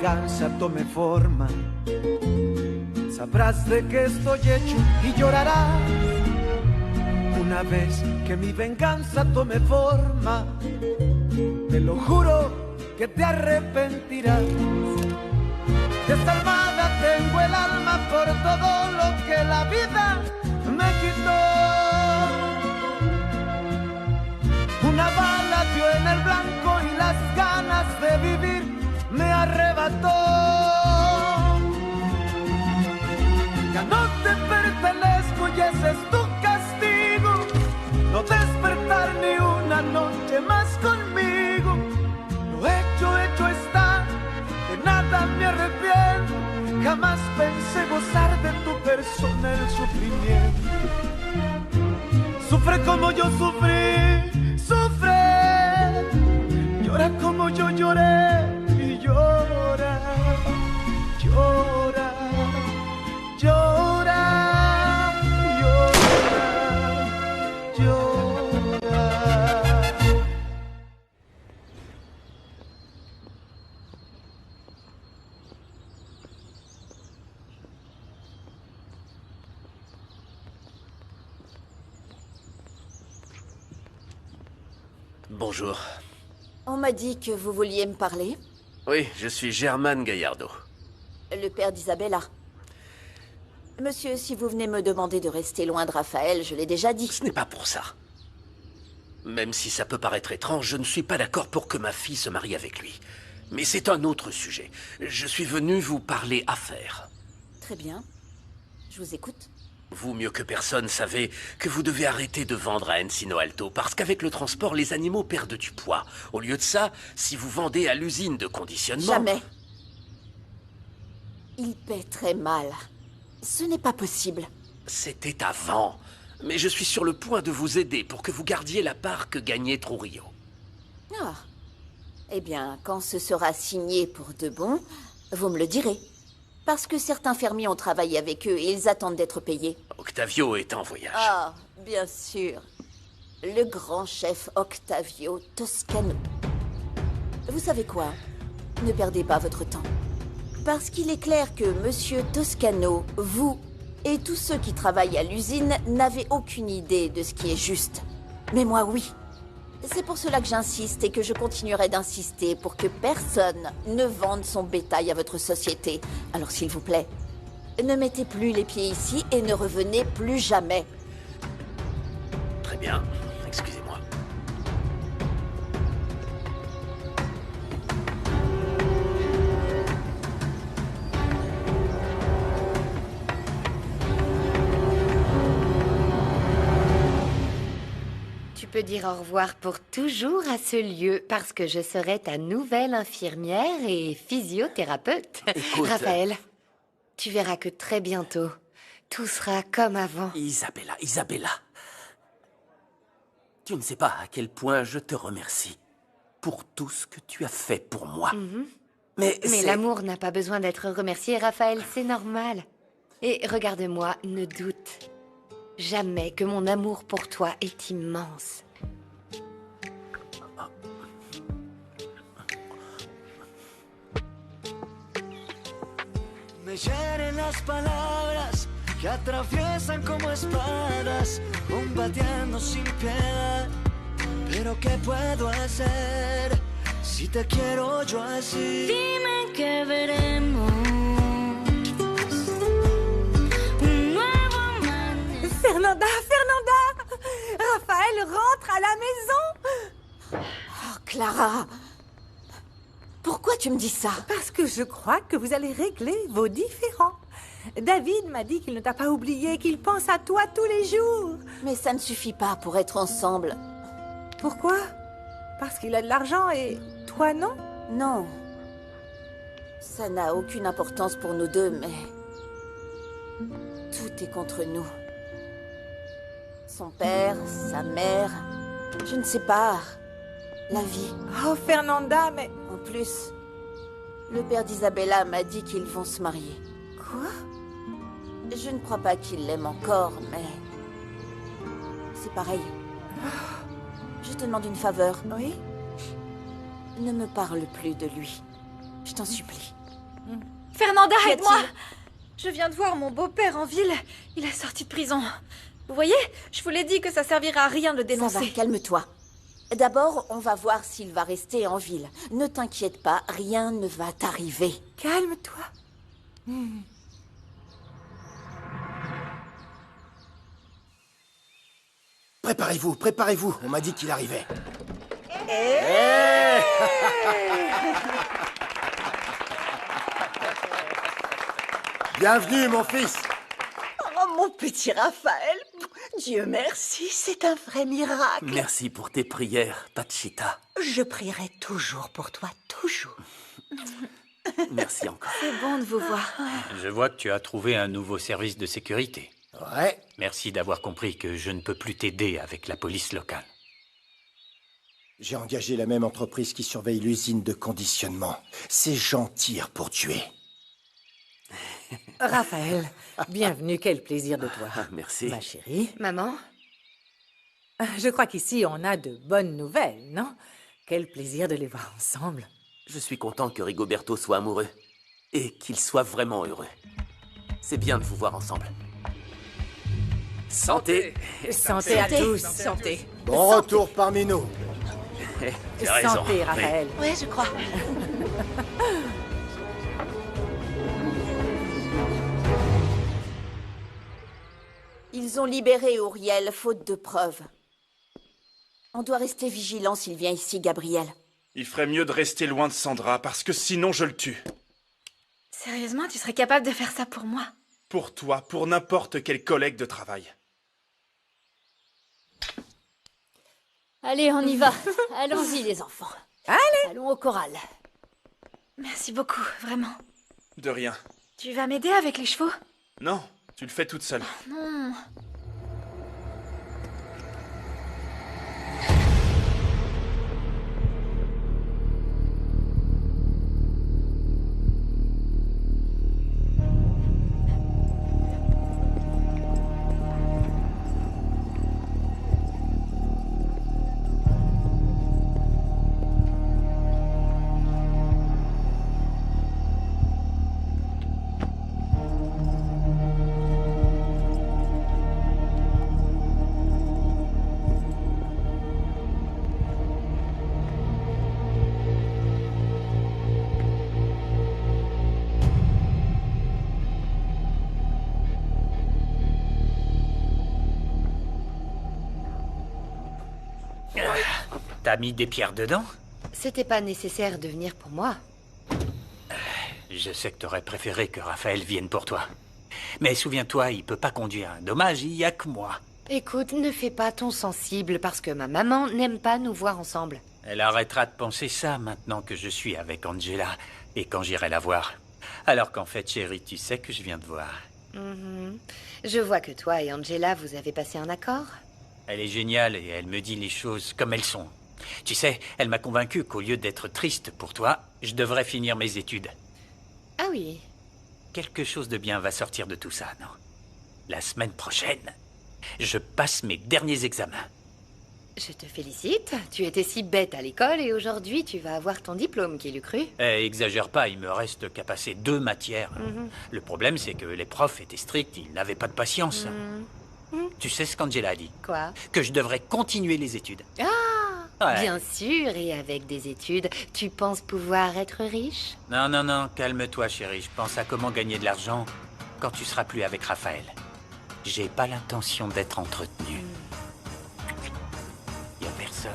venganza tome forma, sabrás de qué estoy hecho y llorarás. Una vez que mi venganza tome forma, te lo juro que te arrepentirás. Desalmada tengo el alma por todo lo que la vida me quitó. Una bala dio en el blanco y las ganas de vivir me arrebató. Ya no te pertenezco y ese es tu castigo, no despertar ni una noche más conmigo. Lo hecho está, de nada me arrepiento. Jamás pensé gozar de tu persona el sufrimiento. Sufre como yo sufrí, sufre. Llora como yo lloré y llora, llora, llora, llora, llora. Bonjour. On m'a dit que vous vouliez me parler. Oui, je suis Germane Gaillardo. Le père d'Isabella. Monsieur, si vous venez me demander de rester loin de Raphaël, je l'ai déjà dit. Ce n'est pas pour ça. Même si ça peut paraître étrange, je ne suis pas d'accord pour que ma fille se marie avec lui. Mais c'est un autre sujet. Je suis venu vous parler affaires. Très bien. Je vous écoute. Vous, mieux que personne, savez que vous devez arrêter de vendre à Encino Alto, parce qu'avec le transport, les animaux perdent du poids. Au lieu de ça, si vous vendez à l'usine de conditionnement... Jamais. Il paie très mal. Ce n'est pas possible. C'était avant. Mais je suis sur le point de vous aider pour que vous gardiez la part que gagnait Trujillo. Ah. Eh bien, quand ce sera signé pour de bon, vous me le direz. Parce que certains fermiers ont travaillé avec eux et ils attendent d'être payés. Octavio est en voyage. Ah, bien sûr. Le grand chef Octavio Toscano. Vous savez quoi? Ne perdez pas votre temps. Parce qu'il est clair que Monsieur Toscano, vous et tous ceux qui travaillent à l'usine n'avaient aucune idée de ce qui est juste. Mais moi, oui. C'est pour cela que j'insiste et que je continuerai d'insister pour que personne ne vende son bétail à votre société. Alors s'il vous plaît, ne mettez plus les pieds ici et ne revenez plus jamais. Très bien. Excusez-moi. Tu peux dire au revoir pour toujours à ce lieu, parce que je serai ta nouvelle infirmière et physiothérapeute. Écoute, Raphaël, tu verras que très bientôt, tout sera comme avant. Isabella. Tu ne sais pas à quel point je te remercie pour tout ce que tu as fait pour moi. Mais l'amour n'a pas besoin d'être remercié, Raphaël, c'est normal. Et regarde-moi, ne doute jamais que mon amour pour toi est immense. Me hieren las palabras que atraviesan como espadas, combatiendo sin piedad. Pero ¿qué puedo hacer si te quiero yo así? Dime que veremos un nuevo amanecer. Fernanda! Raphaël rentre à la maison! Oh, Clara! Pourquoi tu me dis ça? Parce que je crois que vous allez régler vos différends. David m'a dit qu'il ne t'a pas oublié, qu'il pense à toi tous les jours. Mais ça ne suffit pas pour être ensemble. Pourquoi? Parce qu'il a de l'argent et toi non? Non. Ça n'a aucune importance pour nous deux, mais... tout est contre nous. Son père, sa mère... Je ne sais pas. La vie. Oh, Fernanda, mais... En plus, le père d'Isabella m'a dit qu'ils vont se marier. Quoi? Je ne crois pas qu'il l'aime encore, mais... c'est pareil. Je te demande une faveur. Oui? Ne me parle plus de lui. Je t'en supplie. Fernanda, Qu'y aide-moi! a-t-il? Je viens de voir mon beau-père en ville. Il est sorti de prison. Vous voyez, je vous l'ai dit que ça servira à rien de le Ça va, dénoncer. calme-toi. D'abord, on va voir s'il va rester en ville. Ne t'inquiète pas, rien ne va t'arriver. Calme-toi. Préparez-vous, préparez-vous. On m'a dit qu'il arrivait. Bienvenue, mon fils. Oh, mon petit Raphaël, Dieu merci, c'est un vrai miracle. Merci pour tes prières, Pachita. Je prierai toujours pour toi, toujours. Merci encore. C'est bon de vous voir. Je vois que tu as trouvé un nouveau service de sécurité. Ouais. Merci d'avoir compris que je ne peux plus t'aider avec la police locale. J'ai engagé la même entreprise qui surveille l'usine de conditionnement. Ces gens tirent pour tuer. Raphaël, bienvenue, quel plaisir de toi. Merci. Ma chérie, Maman? je crois qu'ici on a de bonnes nouvelles, non? Quel plaisir de les voir ensemble. Je suis content que Rigoberto soit amoureux. Et qu'il soit vraiment heureux. C'est bien de vous voir ensemble. Santé! Santé à tous, santé. Bon retour parmi nous. Tu as raison. Santé, Raphaël. Oui, je crois. Ils ont libéré Uriel, faute de preuves. On doit rester vigilant s'il vient ici, Gabriel. Il ferait mieux de rester loin de Sandra, parce que sinon je le tue. Sérieusement, tu serais capable de faire ça pour moi? Pour toi, pour n'importe quel collègue de travail. Allez, on y va. Allons-y, les enfants. Allez. Allons au choral. Merci beaucoup, vraiment. De rien. Tu vas m'aider avec les chevaux? Non, tu le fais toute seule. Non. T'as mis des pierres dedans? C'était pas nécessaire de venir pour moi. Je sais que t'aurais préféré que Raphaël vienne pour toi. Mais souviens-toi, il peut pas conduire. Dommage, il y a que moi. Écoute, ne fais pas ton sensible parce que ma maman n'aime pas nous voir ensemble. Elle arrêtera de penser ça maintenant que je suis avec Angela et quand j'irai la voir. Alors qu'en fait, chérie, tu sais que je viens de voir. Je vois que toi et Angela, vous avez passé un accord. Elle est géniale et elle me dit les choses comme elles sont. Tu sais, elle m'a convaincu qu'au lieu d'être triste pour toi, je devrais finir mes études. Ah oui. Quelque chose de bien va sortir de tout ça, non? La semaine prochaine, je passe mes derniers examens. Je te félicite. Tu étais si bête à l'école et aujourd'hui tu vas avoir ton diplôme, qui l'eût cru. Exagère pas, il me reste qu'à passer 2 matières. Le problème, c'est que les profs étaient stricts, ils n'avaient pas de patience. Tu sais ce qu'Angela a dit? Quoi? Que je devrais continuer les études. Ah, Ouais. bien sûr, et avec des études, tu penses pouvoir être riche? Non, calme-toi, chérie. Je pense à comment gagner de l'argent quand tu seras plus avec Raphaël. J'ai pas l'intention d'être entretenu. Y a personne.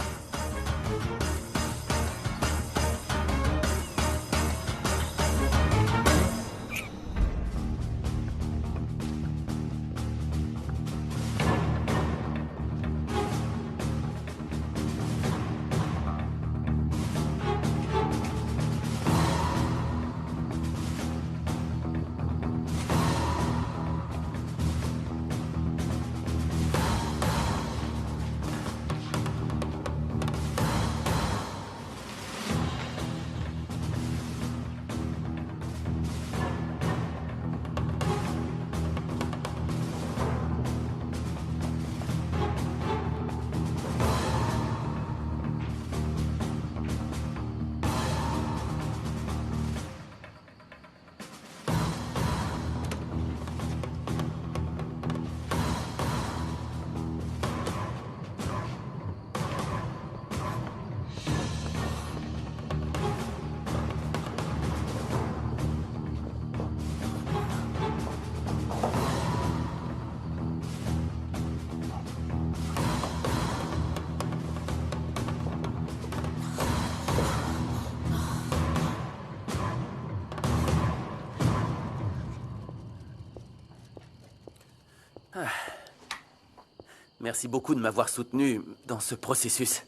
Merci beaucoup de m'avoir soutenu dans ce processus.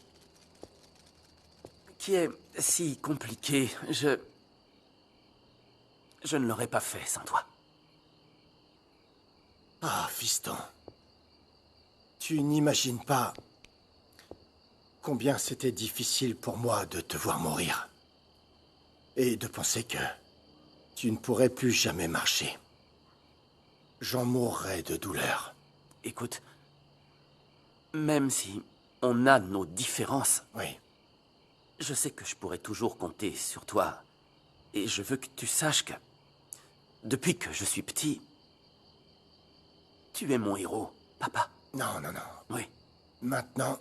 Qui est si compliqué. Je ne l'aurais pas fait sans toi. Ah, fiston. Tu n'imagines pas combien c'était difficile pour moi de te voir mourir. Et de penser que tu ne pourrais plus jamais marcher. J'en mourrais de douleur. Écoute, même si on a nos différences, oui, je sais que je pourrais toujours compter sur toi. Et je veux que tu saches que, depuis que je suis petit, tu es mon héros, papa. Non, non, non. Oui. Maintenant,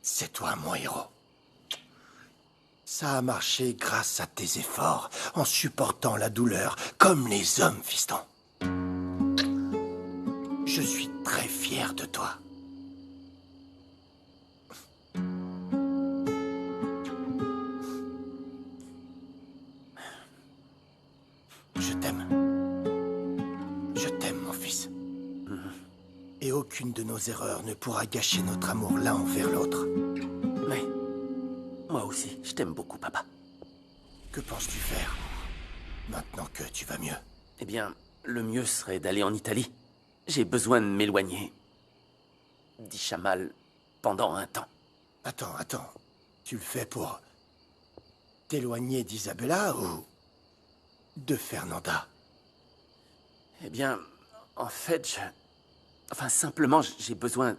c'est toi mon héros. Ça a marché grâce à tes efforts, en supportant la douleur, comme les hommes, fiston. Je suis très fier de toi. Je t'aime. Je t'aime, mon fils. Et aucune de nos erreurs ne pourra gâcher notre amour l'un envers l'autre. Oui. Moi aussi, je t'aime beaucoup, papa. Que penses-tu faire, maintenant que tu vas mieux? Eh bien, le mieux serait d'aller en Italie. J'ai besoin de m'éloigner d'Ishamal pendant un temps. Attends. Tu le fais pour t'éloigner d'Isabella ou de Fernanda? Eh bien, en fait, Enfin, simplement, j'ai besoin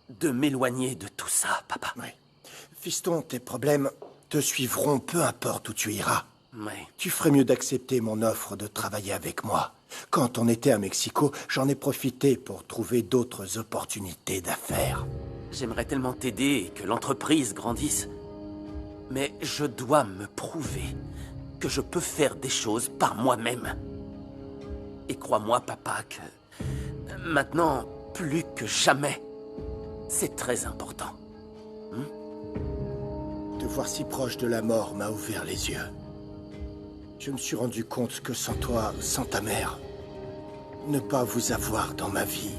de m'éloigner de tout ça, papa. Oui. Fiston, tes problèmes te suivront peu importe où tu iras. Oui. Tu ferais mieux d'accepter mon offre de travailler avec moi. Quand on était à Mexico, j'en ai profité pour trouver d'autres opportunités d'affaires. J'aimerais tellement t'aider et que l'entreprise grandisse. Mais je dois me prouver que je peux faire des choses par moi-même. Et crois-moi, papa, que maintenant, plus que jamais, c'est très important. Te voir si proche de la mort m'a ouvert les yeux. Je me suis rendu compte que sans toi, sans ta mère, ne pas vous avoir dans ma vie,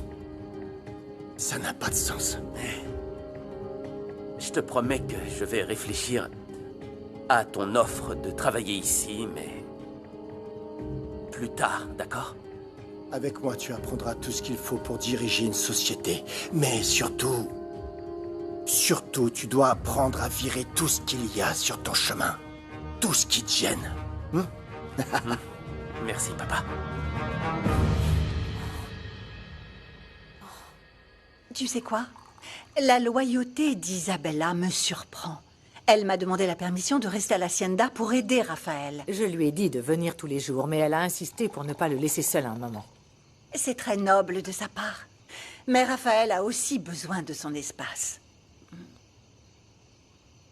ça n'a pas de sens. Je te promets que je vais réfléchir à ton offre de travailler ici, mais plus tard, d'accord? Avec moi, tu apprendras tout ce qu'il faut pour diriger une société. Mais surtout, tu dois apprendre à virer tout ce qu'il y a sur ton chemin. Tout ce qui te gêne. Merci, papa. Tu sais quoi? La loyauté d'Isabella me surprend. Elle m'a demandé la permission de rester à l'hacienda pour aider Raphaël. Je lui ai dit de venir tous les jours, mais elle a insisté pour ne pas le laisser seul un moment. C'est très noble de sa part. Mais Raphaël a aussi besoin de son espace.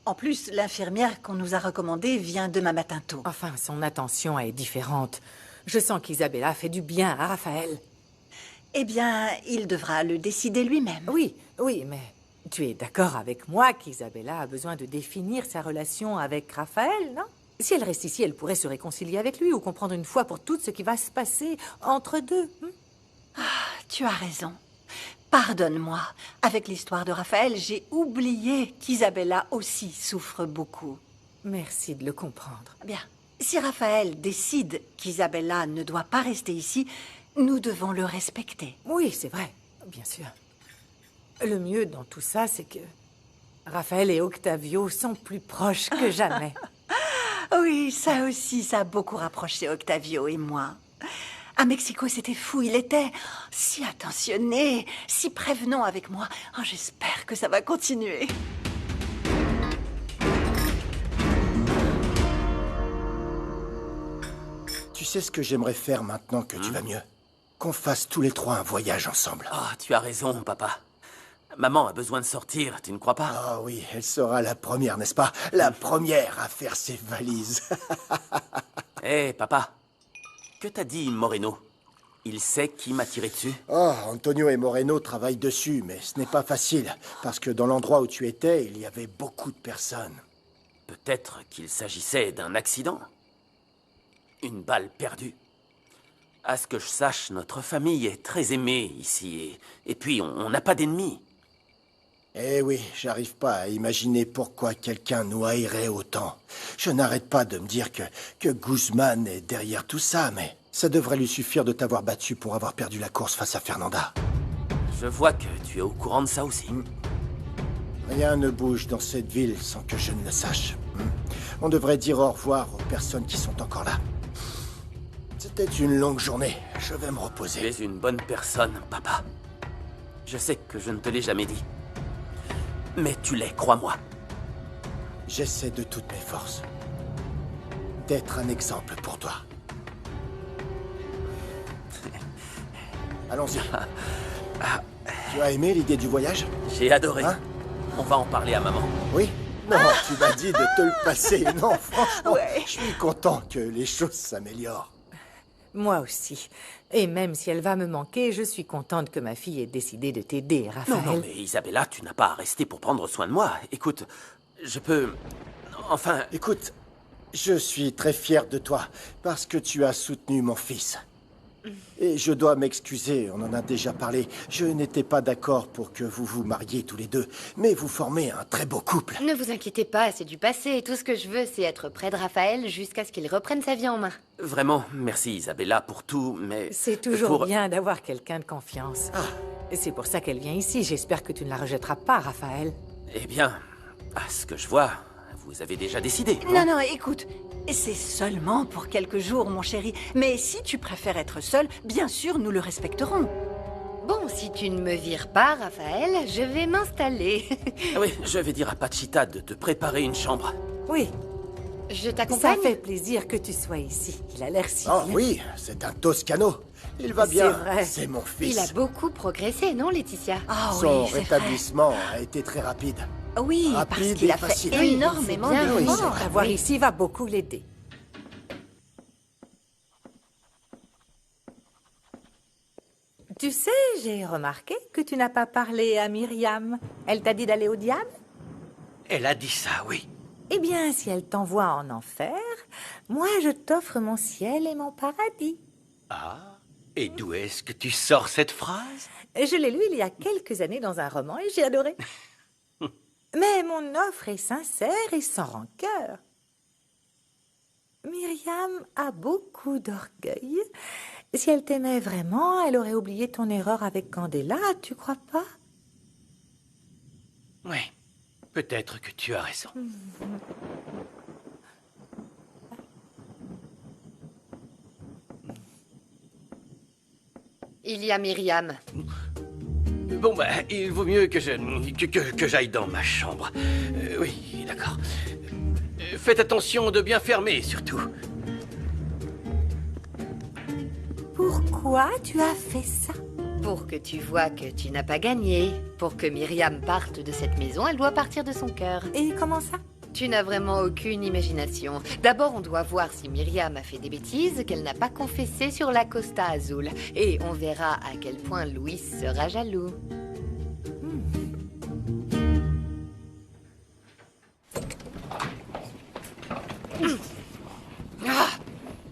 En plus, l'infirmière qu'on nous a recommandée vient demain matin tôt. Enfin, son attention est différente. Je sens qu'Isabella fait du bien à Raphaël. Eh bien, il devra le décider lui-même. Oui, mais tu es d'accord avec moi qu'Isabella a besoin de définir sa relation avec Raphaël, non? Si elle reste ici, elle pourrait se réconcilier avec lui ou comprendre une fois pour toutes ce qui va se passer entre deux. Tu as raison. Pardonne-moi. Avec l'histoire de Raphaël, j'ai oublié qu'Isabella aussi souffre beaucoup. Merci de le comprendre. Bien. Si Raphaël décide qu'Isabella ne doit pas rester ici, nous devons le respecter. Oui, c'est vrai, bien sûr. Le mieux dans tout ça, c'est que Raphaël et Octavio sont plus proches que jamais. Oui, ça aussi, ça a beaucoup rapproché Octavio et moi. À Mexico, c'était fou. Il était si attentionné, si prévenant avec moi. Oh, j'espère que ça va continuer. Tu sais ce que j'aimerais faire maintenant que tu vas mieux? Qu'on fasse tous les trois un voyage ensemble. Oh, tu as raison, papa. Maman a besoin de sortir, tu ne crois pas? Ah oui, elle sera la première, n'est-ce pas? La première à faire ses valises. Hé, papa. Que t'a dit Moreno? Il sait qui m'a tiré dessus? Oh, Antonio et Moreno travaillent dessus, mais ce n'est pas facile. Parce que dans l'endroit où tu étais, il y avait beaucoup de personnes. Peut-être qu'il s'agissait d'un accident. Une balle perdue. À ce que je sache, notre famille est très aimée ici. Et puis, on n'a pas d'ennemis. Eh oui, j'arrive pas à imaginer pourquoi quelqu'un nous haïrait autant. Je n'arrête pas de me dire que Guzman est derrière tout ça, mais ça devrait lui suffire de t'avoir battu pour avoir perdu la course face à Fernanda. Je vois que tu es au courant de ça aussi. Rien ne bouge dans cette ville sans que je ne le sache. On devrait dire au revoir aux personnes qui sont encore là. C'était une longue journée. Je vais me reposer. Tu es une bonne personne, papa. Je sais que je ne te l'ai jamais dit. Mais tu l'es, crois-moi. J'essaie de toutes mes forces d'être un exemple pour toi. Allons-y. Tu as aimé l'idée du voyage? J'ai adoré. Hein? On va en parler à maman. Oui? Non, tu m'as dit de te le passer. Non, franchement, je suis content que les choses s'améliorent. Moi aussi. Et même si elle va me manquer, je suis contente que ma fille ait décidé de t'aider, Raphaël. Non, mais Isabella, tu n'as pas à rester pour prendre soin de moi. Écoute, je peux... Enfin... Écoute, je suis très fier de toi, parce que tu as soutenu mon fils. Et je dois m'excuser, on en a déjà parlé. Je n'étais pas d'accord pour que vous vous mariez tous les deux, mais vous formez un très beau couple. Ne vous inquiétez pas, c'est du passé. Tout ce que je veux, c'est être près de Raphaël jusqu'à ce qu'il reprenne sa vie en main. Vraiment, merci Isabella pour tout, mais... C'est toujours bien d'avoir quelqu'un de confiance. C'est pour ça qu'elle vient ici. J'espère que tu ne la rejetteras pas, Raphaël. Eh bien, à ce que je vois, vous avez déjà décidé. Non, écoute, c'est seulement pour quelques jours, mon chéri. Mais si tu préfères être seul, bien sûr, nous le respecterons. Bon, si tu ne me vires pas, Raphaël, je vais m'installer. Oui, je vais dire à Pachita de te préparer une chambre. Oui. Je t'accompagne. Ça fait plaisir que tu sois ici. Il a l'air si Oh bien. oui, c'est un Toscano. Il va bien. C'est vrai. C'est mon fils. Il a beaucoup progressé, non, Laetitia? Son rétablissement a été très rapide. Oui, Rapide parce qu'il et a fait facile. énormément bien. de Oui, l'avoir ici va beaucoup l'aider. Tu sais, j'ai remarqué que tu n'as pas parlé à Myriam. Elle t'a dit d'aller au diable? Elle a dit ça, oui. Eh bien, si elle t'envoie en enfer, moi je t'offre mon ciel et mon paradis. Ah, et d'où est-ce que tu sors cette phrase? Je l'ai lu il y a quelques années dans un roman et j'ai adoré. Mais mon offre est sincère et sans rancœur. Myriam a beaucoup d'orgueil. Si elle t'aimait vraiment, elle aurait oublié ton erreur avec Candela, tu crois pas? Oui, peut-être que tu as raison. Il y a Myriam. Bon, bah, il vaut mieux que j'aille dans ma chambre. Oui, d'accord. Faites attention de bien fermer, surtout. Pourquoi tu as fait ça? Pour que tu vois que tu n'as pas gagné. Pour que Myriam parte de cette maison, elle doit partir de son cœur. Et comment ça? Tu n'as vraiment aucune imagination. D'abord, on doit voir si Myriam a fait des bêtises qu'elle n'a pas confessées sur la Costa Azul. Et on verra à quel point Louis sera jaloux.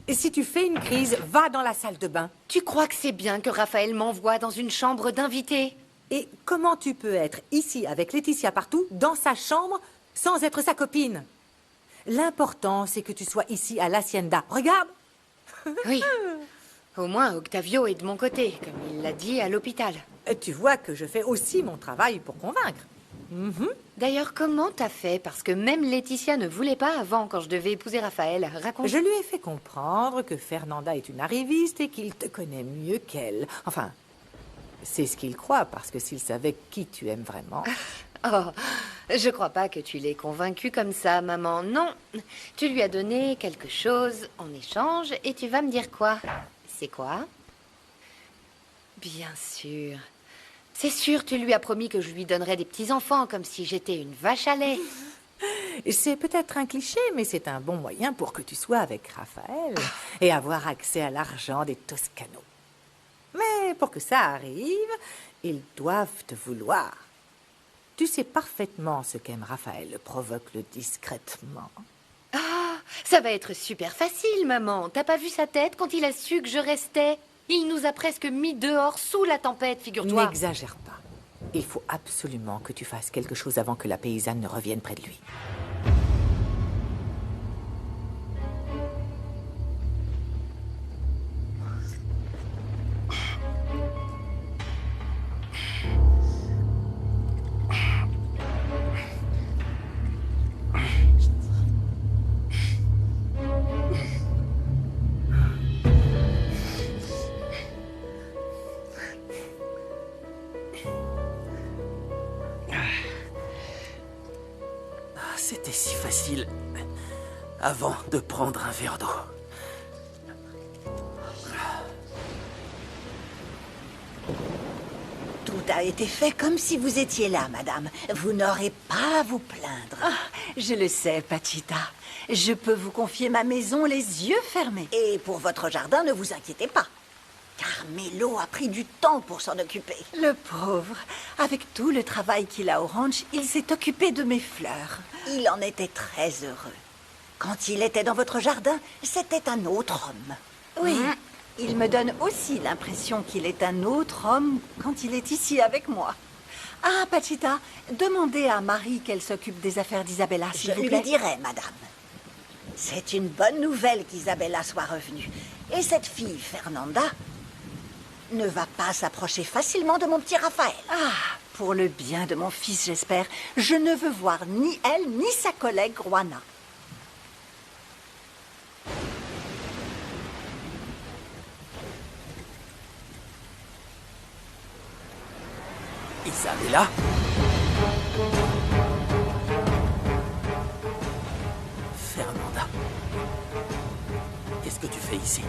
Et si tu fais une crise, va dans la salle de bain. Tu crois que c'est bien que Raphaël m'envoie dans une chambre d'invités? Et comment tu peux être ici avec Laetitia partout, dans sa chambre, sans être sa copine? L'important, c'est que tu sois ici à l'Hacienda. Regarde! Oui. Au moins, Octavio est de mon côté, comme il l'a dit à l'hôpital. Tu vois que je fais aussi mon travail pour convaincre. D'ailleurs, comment t'as fait? Parce que même Laetitia ne voulait pas avant, quand je devais épouser Raphaël. Raconte. Je lui ai fait comprendre que Fernanda est une arriviste et qu'il te connaît mieux qu'elle. Enfin, c'est ce qu'il croit, parce que s'il savait qui tu aimes vraiment... Oh, je crois pas que tu l'aies convaincu comme ça, maman. Non, tu lui as donné quelque chose en échange et tu vas me dire quoi? C'est quoi? Bien sûr. C'est sûr, tu lui as promis que je lui donnerais des petits-enfants, comme si j'étais une vache à lait. C'est peut-être un cliché, mais c'est un bon moyen pour que tu sois avec Raphaël et avoir accès à l'argent des Toscanos. Mais pour que ça arrive, ils doivent te vouloir. Tu sais parfaitement ce qu'aime Raphaël, provoque-le discrètement. Ah, Ça va être super facile, maman. T'as pas vu sa tête quand il a su que je restais? Il nous a presque mis dehors sous la tempête, figure-toi. N'exagère pas. Il faut absolument que tu fasses quelque chose avant que la paysanne ne revienne près de lui. C'était si facile avant de prendre un verre d'eau. Tout a été fait comme si vous étiez là, madame. Vous n'aurez pas à vous plaindre. Ah, je le sais, Pachita. Je peux vous confier ma maison les yeux fermés. Et pour votre jardin, ne vous inquiétez pas. Carmelo a pris du temps pour s'en occuper. Le pauvre. Avec tout le travail qu'il a au ranch, il s'est occupé de mes fleurs. Il en était très heureux. Quand il était dans votre jardin, c'était un autre homme. Oui, il me donne aussi l'impression qu'il est un autre homme quand il est ici avec moi. Ah, Pachita, demandez à Marie qu'elle s'occupe des affaires d'Isabella, s'il vous plaît. Je lui dirai, madame. C'est une bonne nouvelle qu'Isabella soit revenue. Et cette fille, Fernanda, ne va pas s'approcher facilement de mon petit Raphaël. Ah, pour le bien de mon fils, j'espère. Je ne veux voir ni elle, ni sa collègue Juana. Isabella? Fernanda? Qu'est-ce que tu fais ici?